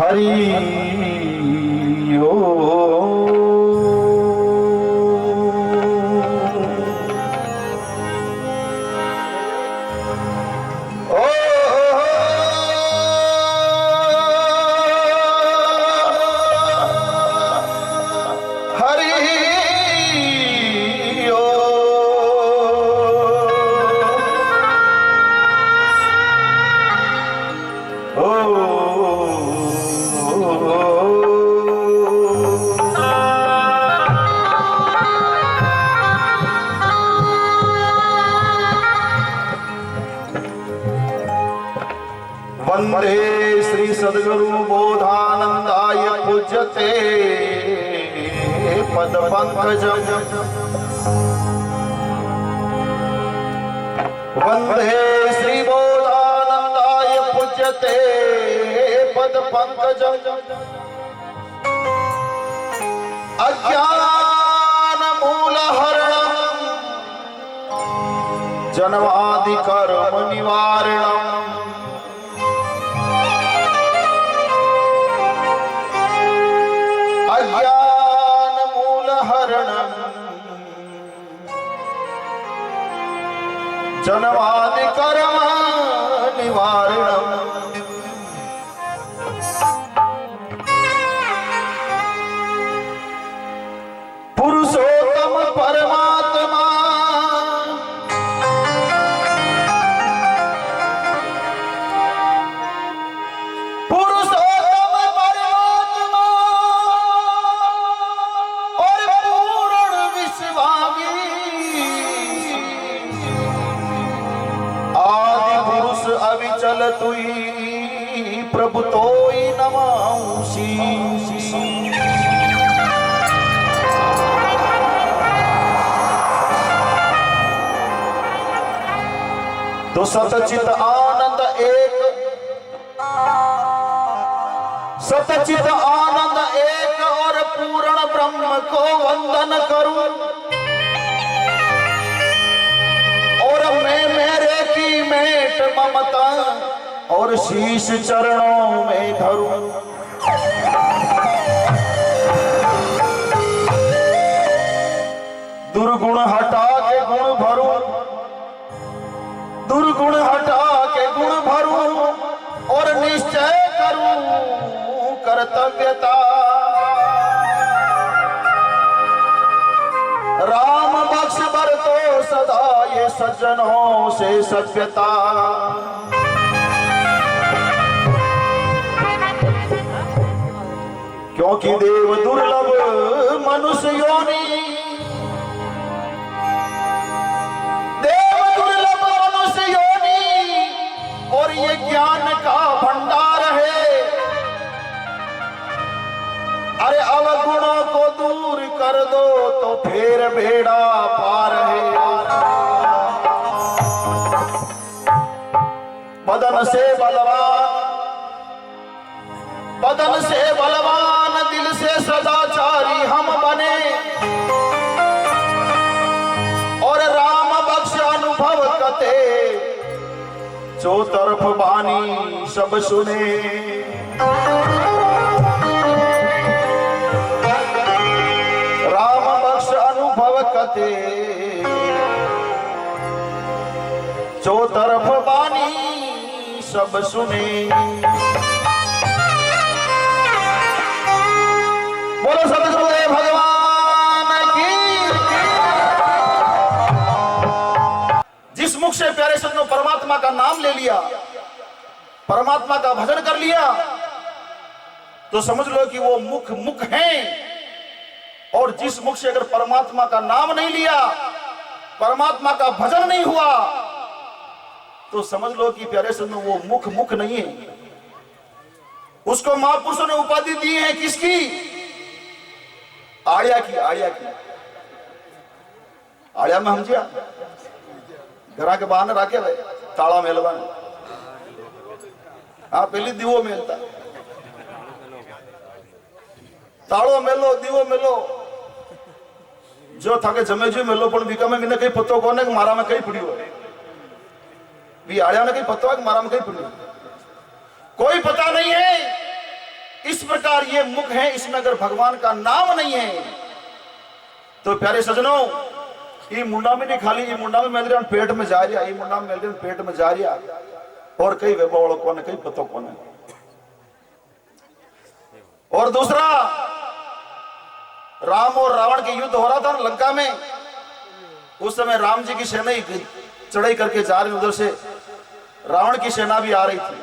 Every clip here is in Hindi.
हरि वंदे श्री सद्गुरु बोधानंदाय पूज्यते पद पंकजम। वंदे श्री बोधानंदाय पूज्यते पद पंकजम। अज्ञान मूल हरणम जन्मादि कर्म निवारणम। अज्ञान मूल हरणम जन्मादि कर्म निवारणम। पुरुषोत्तम परमात्मा अविचल तुई प्रभु तोई नमाऊसी। तो सतचित आनंद एक, सतचित आनंद एक और पूर्ण ब्रह्म को वंदन करूं और मैं मेरे की मेट ममता और शीश चरणों में धरूं। दुर्गुण हटा के गुण भरूं, दुर्गुण हटा के गुण भरूं और निश्चय करूं कर्तव्यता। राम बख्श बर तो सदा ये सज्जनों से सभ्यता। क्योंकि देव दुर्लभ मनुष्य योनि, देव दुर्लभ मनुष्य योनि और ये ज्ञान का भंडार है। अरे अवगुणों को दूर कर दो तो फिर बेड़ा पार है। बदन से बलवान, बदन से बलवान दिल से सदाचारी हम बने और राम बख्श अनुभव कते जो तरफ बानी सब सुने। राम बख्श अनुभव कते जो तरफ बानी सब सुने। बोलो सतगुरुदेव भगवान की। जिस मुख से प्यारे सज्जनों परमात्मा का नाम ले लिया, परमात्मा का भजन कर लिया, तो समझ लो कि वो मुख मुख हैं। और जिस मुख से अगर परमात्मा का नाम नहीं लिया, परमात्मा का भजन नहीं हुआ, तो समझ लो कि प्यारे सज्जनों वो मुख मुख नहीं है। उसको महापुरुषों ने उपाधि दी है किसकी? आड़िया की। आड़िया की आड़िया में हम जिया घरा के बाहर राखे भाई ताला मेलवा। हाँ पहली दीवो मेलता, तालो मेलो दीवो मेलो जो थाके जमे जो मेलो पण बीका में कहीं पतो कोने कि मारा में कहीं पड़ी हो भी आड़िया ने कहीं पतो है कि मारा में कहीं पड़ी, कोई पता नहीं है। इस प्रकार ये मुख है, इसमें अगर भगवान का नाम नहीं है तो प्यारे सजनों ये मुंडा में नहीं खाली, ये मुंडा में मेरे पेट में जा रहा, ये मुंडा में मेरे पेट में जा रहा और कई वेबावड़ों को ने कई पतों को ने। और दूसरा, राम और रावण के युद्ध हो रहा था लंका में, उस समय राम जी की सेना ही चढ़ाई करके जा रही, उधर से रावण की सेना भी आ रही थी।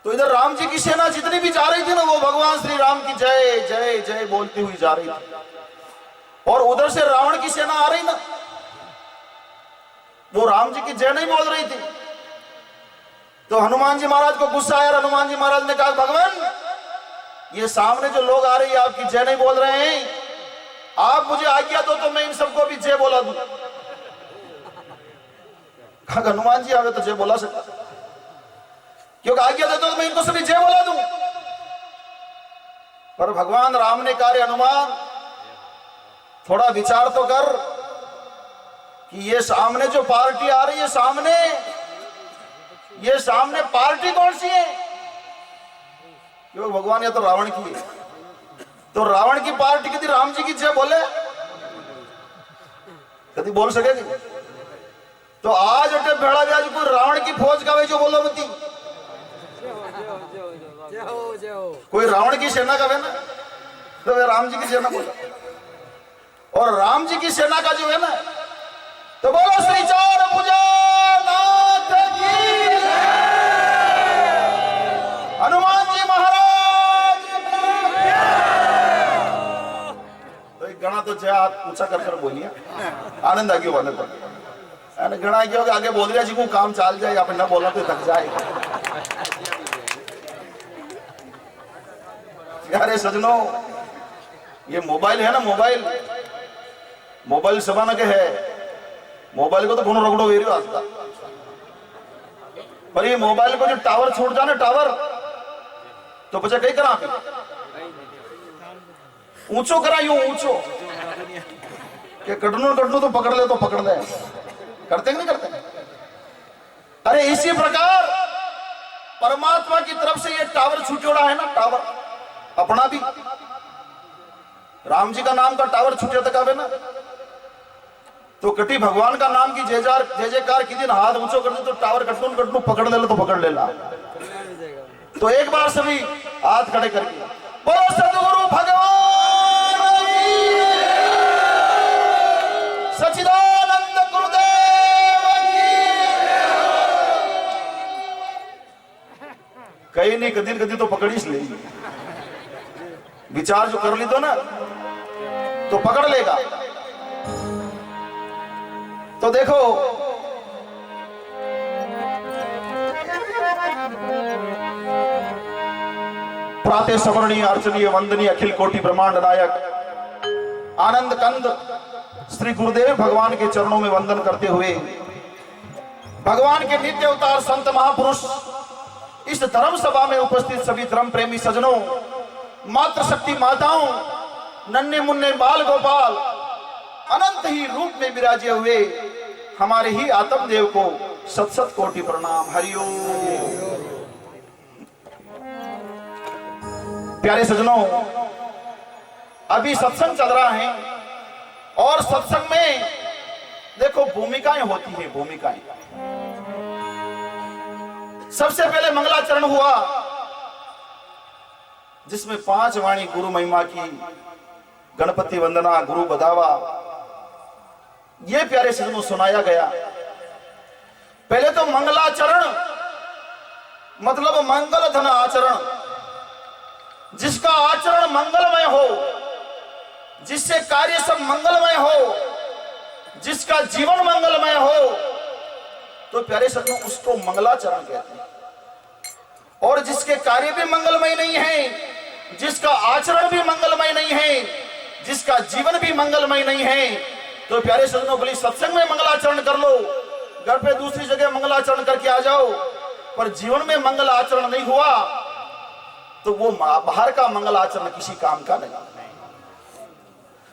तो इधर राम जी की सेना जितनी भी जा रही थी ना, वो भगवान श्री राम की जय जय जय बोलती हुई जा रही थी, और उधर से रावण की सेना आ रही ना, वो राम जी की जय नहीं बोल रही थी। तो हनुमान जी महाराज को गुस्सा आया, हनुमान जी महाराज ने कहा भगवान ये सामने जो लोग आ रहे हैं आपकी जय नहीं बोल रहे हैं, आप मुझे आज्ञा दो तो मैं इन सबको भी जय बोला दूं। हनुमान जी आगे तो जय बोला सकता, क्योंकि आज्ञा दे तो मैं इनको सभी जय बोला दूं। पर भगवान राम ने कहा हनुमान थोड़ा विचार तो कर कि ये सामने जो पार्टी आ रही है, ये सामने पार्टी कौन सी है? क्योंकि भगवान ये तो रावण की है, तो रावण की पार्टी कभी राम जी की जय बोले कभी बोल सकेगी? तो आज अटे भेड़ा ब्याज कोई रावण की फौज का वे जो बोलो मती, कोई रावण की सेना का वे ना, तो वे राम जी की सेना बोला। और राम जी की सेना का जो है ना, तो बोलो श्री चार भुजा नाथ की, हनुमान जी महाराज। तो एक गणा तो जय हाथ ऊंचा कर बोलिए, आनंद आ गया वाले पर गणा क्यों आगे बोल रहा जी को काम चाल जाए, आप ना बोला तो थक जाए। यारे सजनों ये मोबाइल है ना, मोबाइल जमाना के है, मोबाइल को तो कोनो रगड़ो वेरी आता, पर ये मोबाइल को जो टावर छूट जाए ना, टावर तो बचा कई करा ऊंचो करा, यूं ऊंचो कि कटनू तो पकड़ ले, तो पकड़ ले, करते कि नहीं करते? अरे इसी प्रकार परमात्मा की तरफ से ये टावर छूटोड़ा है ना, टावर अपना भी राम जी का नाम का टावर छूटे तक आवे ना, तो कटी भगवान का नाम की जय जयकार की दिन हाथ ऊंचो कर दे तो टावर कटनू पकड़ ले, तो पकड़ लेला। तो एक बार सभी हाथ खड़े करके बोलो सद्गुरु भगवान की, सच्चिदानंद गुरुदेव की। कहीं नहीं कदी तो पकड़ीस ले, विचार जो कर ली तो ना तो पकड़ लेगा। तो देखो प्रातः सवर्णीय अर्चनीय वंदनीय अखिल कोटि ब्रह्मांड नायक आनंद कंद श्री गुरुदेव भगवान के चरणों में वंदन करते हुए भगवान के नित्य अवतार संत महापुरुष, इस धर्म सभा में उपस्थित सभी धर्म प्रेमी सज्जनों, मातृ शक्ति माताओं, नन्हे मुन्ने बाल गोपाल, अनंत ही रूप में विराजे हुए हमारे ही आत्म देव को सत सत कोटि प्रणाम। हरिओम। प्यारे सज्जनों, अभी सत्संग चल रहा है और सत्संग में देखो भूमिकाएं होती हैं, भूमिकाएं। सबसे पहले मंगलाचरण हुआ जिसमें 5 वाणी गुरु महिमा की, गणपति वंदना, गुरु बधावा, ये प्यारे सज्जनों सुनाया गया। पहले तो मंगलाचरण मतलब मंगल धन आचरण, जिसका आचरण मंगलमय हो, जिससे कार्य सब मंगलमय हो, जिसका जीवन मंगलमय हो, तो प्यारे सज्जनों उसको मंगलाचरण कहते हैं। और जिसके कार्य भी मंगलमय नहीं है, जिसका आचरण भी मंगलमय नहीं है, जिसका जीवन भी मंगलमय नहीं है, तो प्यारे सज्जनों भले सत्संग में मंगलाचरण कर लो, घर पे दूसरी जगह मंगलाचरण करके आ जाओ, पर जीवन में मंगल आचरण नहीं हुआ तो वो बाहर का मंगल आचरण किसी काम का नहीं।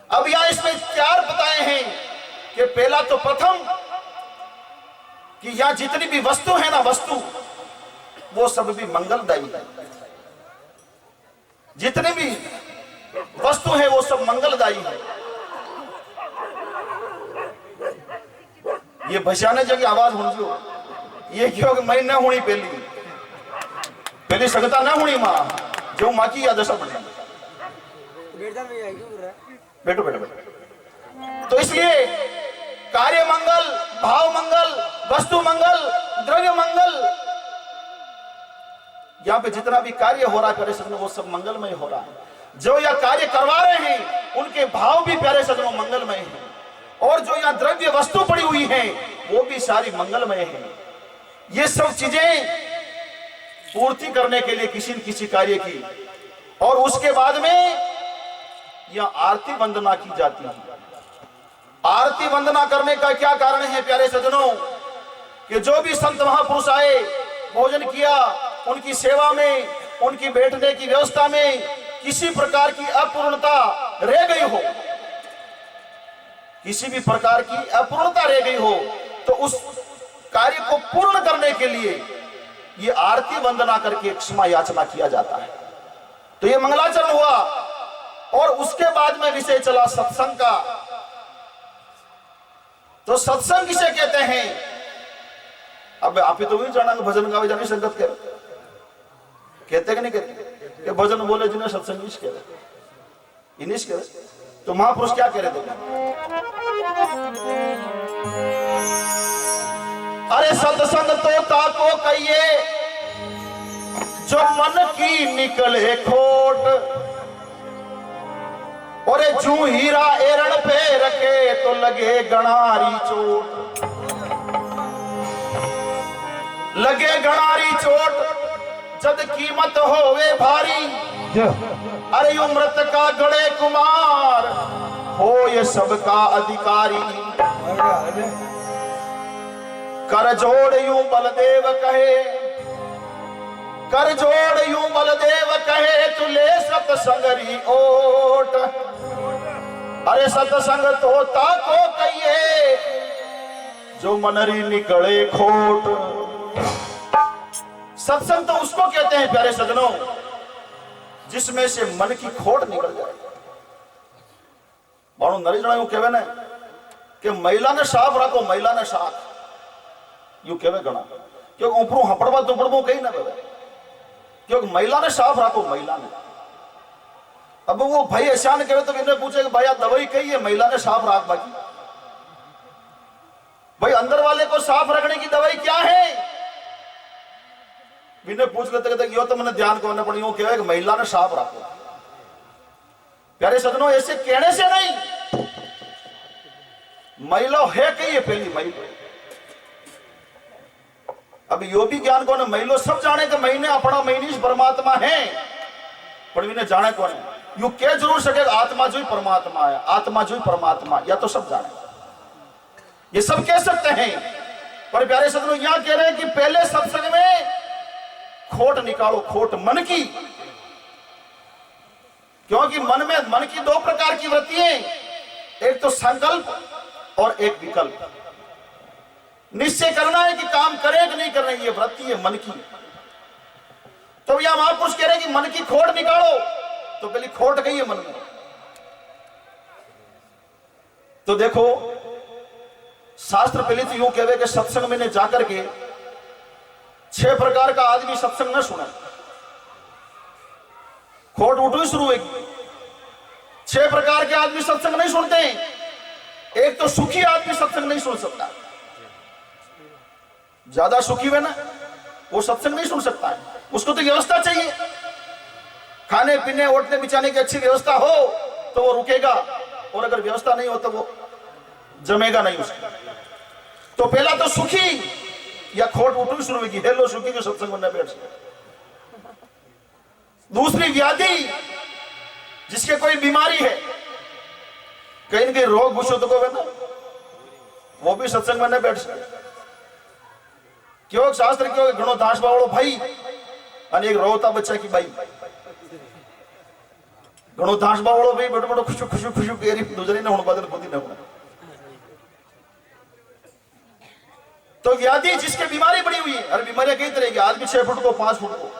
अब यहां इसमें 4 बताए हैं कि पहला तो प्रथम कि यहां जितनी भी वस्तु है ना, वस्तु वो सब भी मंगलदायी है। जितने भी वस्तु है वो सब मंगलदायी है। ये बचाने जगह आवाज हो ये क्यों कि मैं न होनी पहली सगता ना होनी मां जो मां की याद सब बैठो बैठो बैठो। तो इसलिए कार्य मंगल, भाव मंगल, वस्तु मंगल, द्रव्य मंगल, यहां पे जितना भी कार्य हो रहा है प्यारे सजनों वो सब मंगलमय हो रहा है। जो यह कार्य करवा रहे हैं उनके भाव भी प्यारे सजनों मंगलमय हैं, और जो यहां द्रव्य वस्तु पड़ी हुई है वो भी सारी मंगलमय है। ये सब चीजें पूर्ति करने के लिए किसी न किसी कार्य की, और उसके बाद में यह आरती वंदना की जाती है। आरती वंदना करने का क्या कारण है प्यारे सज्जनों, कि जो भी संत महापुरुष आए, भोजन किया, उनकी सेवा में, उनकी बैठने की व्यवस्था में किसी प्रकार की अपूर्णता रह गई हो, किसी भी प्रकार की अपूर्णता रह गई हो, तो उस कार्य को पूर्ण करने के लिए ये आरती वंदना करके क्षमा याचना किया जाता है। तो ये मंगलाचरण हुआ, और उसके बाद में विषय चला सत्संग का। तो सत्संग किसे कहते हैं? अब आप ही तो भी जाना भजन गावे जाने संगत कहते कि नहीं कहते कि भजन बोले जिन्हें सत्संग इस कह इनिश कह। तो महापुरुष क्या कह रहे थे? अरे सत्संग तो ताको कहिए जो मन की निकले खोट, और जू हीरा एरण पे रखे तो लगे गणारी चोट, लगे गणारी चोट जब कीमत होवे भारी। अरे उम्रत का गड़े कुमार हो ये सबका अधिकारी। कर जोड़ यूं बलदेव कहे, कर जोड़ यूं बलदेव कहे तुले सतसंगरी ओट। अरे सत्संग तो ताको कहिए जो मनरी निकले खोट। सत्संग तो उसको कहते हैं प्यारे सज्जनों जिसमें से मन की खोट निकल जाए। मानो नरी जना यूं कहवे ने कि महिला ने साफ रखो, महिला ने साफ यूं कहवे घना, क्योंकि ऊपरों हपड़वा दुपड़वो कहीं ना कहवे, क्योंकि महिला ने साफ रखो, महिला ने। अब वो भाई ऐशान कहे तो इन्हें पूछे कि भाई दवाई कही है, महिला ने साफ रख। बाकी भाई अंदर वाले को साफ रखने की दवाई क्या है? इन्हें पूछ लेते कहते यो तो मैंने ध्यान करना पड़ी, यूं कहे कि महिला ने साफ रखो। प्यारे सज्जनों ऐसे कहने से नहीं, महिला है कही है पहली महिला। अब यो भी ज्ञान कौन है? महिला सब जाने कि महीने अपना महीनीश परमात्मा है, पर इन्हें जाने कौन है? यू कह जरूर सके आत्मा जो ही परमात्मा है, आत्मा जो ही परमात्मा, या तो सब जाने, ये सब कह सकते हैं। पर प्यारे सज्जनों यहां कह रहे हैं कि पहले सत्संग में खोट निकालो, खोट मन की। क्योंकि मन की दो प्रकार की वृत्ति है, एक तो संकल्प और एक विकल्प। निश्चय करना है कि काम करें कि नहीं करना, ये वृत्ति है मन की। तो यहां महापुरुष कह रहे हैं कि मन की खोट निकालो, तो पहले खोट गई है मन में। तो देखो शास्त्र पहले तो यूं कहवे कि सत्संग में ने जाकर के 6 प्रकार का आदमी सत्संग न सुने, खोट उठो ही शुरू होगी। 6 प्रकार के आदमी सत्संग नहीं सुनते हैं। एक तो सुखी आदमी सत्संग नहीं सुन सकता, ज्यादा सुखी है ना वो सत्संग नहीं सुन सकता है। उसको तो व्यवस्था चाहिए, खाने पीने उठने बिछाने की अच्छी व्यवस्था हो तो वो रुकेगा, और अगर व्यवस्था नहीं हो तो वो जमेगा नहीं उसका। तो पहला तो सुखी या खोट उठनी शुरू होगी, हेलो सुखी के सत्संग में बैठ सकते। दूसरी व्याधि, जिसके कोई बीमारी है, कहीं न कहीं रोग घुसो तो को ना, वो भी सत्संग में न बैठ सकते। क्यों? शास्त्र क्यों घणो दास बावड़ो भाई અને એક રોતા બચ્ચા की बाई घणो दास बावड़ो भाई बड़ो बड़ो खुशू खुशू खुशू केरी दूसरी ने हुण बदल खुदी न हुण। तो व्याधि जिसके बीमारी बड़ी हुई है, अरे बीमारियां कई तरह की, आदमी 6 फुट को 5 फुट को,